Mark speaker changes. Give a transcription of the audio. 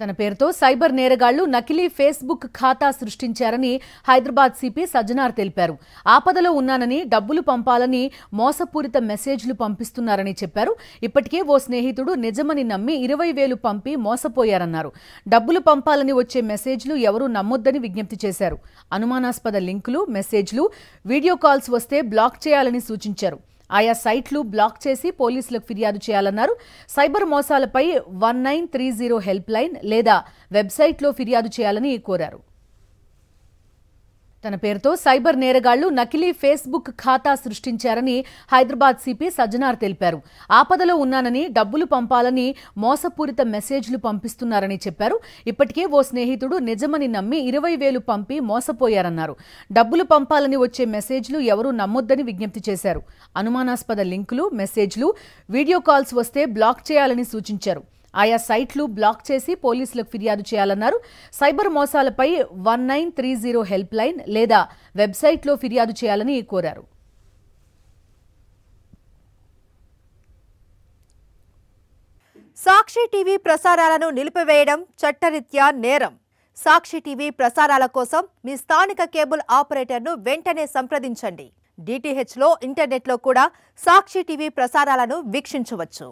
Speaker 1: తన పేరుతో సైబర్ నేరగాళ్లు నకిలీ ఫేస్బుక్ ఖాతా సృష్టించారని హైదరాబాద్ సిపి సజ్జనార్ తెలిపారు. ఆపదలో ఉన్నానని డబ్బులు పంపాలని మోసపూరిత మెసేజ్లు పంపిస్తున్నారని చెప్పారు. ఇప్పటికే ఓ స్నేహితుడు నిజమని నమ్మి 20,000 పంపి మోసపోయారన్నారు. డబ్బులు పంపాలని వచ్చే మెసేజ్లు ఎవరూ నమ్మొద్దని విజ్ఞప్తి చేశారు. అనుమానాస్పద లింకులు, మెసేజ్లు, వీడియో కాల్స్ వస్తే బ్లాక్ చేయాలని సూచించారు. ఆయా సైట్లు బ్లాక్ చేసి పోలీసులకు ఫిర్యాదు చేయాలన్నారు. సైబర్ మోసాలపై 1930 హెల్ప్ లైన్ లేదా వెబ్సైట్లో ఫిర్యాదు చేయాలని కోరారు. తన పేరుతో సైబర్ నేరగాళ్లు నకిలీ ఫేస్బుక్ ఖాతా సృష్టించారని హైదరాబాద్ సిపి సజ్జనార్ తెలిపారు. ఆపదలో ఉన్నానని డబ్బులు పంపాలని మోసపూరిత మెసేజ్లు పంపిస్తున్నారని చెప్పారు. ఇప్పటికే ఓ స్నేహితుడు నిజమని నమ్మి 20,000 పంపి మోసపోయారన్నారు. డబ్బులు పంపాలని వచ్చే మెసేజ్లు ఎవరూ నమ్మొద్దని విజ్ఞప్తి చేశారు. అనుమానాస్పద లింకులు, మెసేజ్లు, వీడియో కాల్స్ వస్తే బ్లాక్ చేయాలని సూచించారు. ఆయా సైట్లు బ్లాక్ చేసి పోలీసులకు ఫిర్యాదు చేయాలన్నారు. సైబర్ మోసాలపై 1930 హెల్ప్ లైన్ లేదా వెబ్సైట్లో ఫిర్యాదు చేయాలని కోరారు.
Speaker 2: సాక్షి టీవీ ప్రసారాలను నిలిపివేయడం చట్టరీత్యా నేరం. సాక్షి టీవీ ప్రసారాల కోసం మీ స్థానిక కేబుల్ ఆపరేటర్ను వెంటనే సంప్రదించండి. DTHలో, ఇంటర్నెట్లో కూడా సాక్షి టీవీ ప్రసారాలను వీక్షించవచ్చు.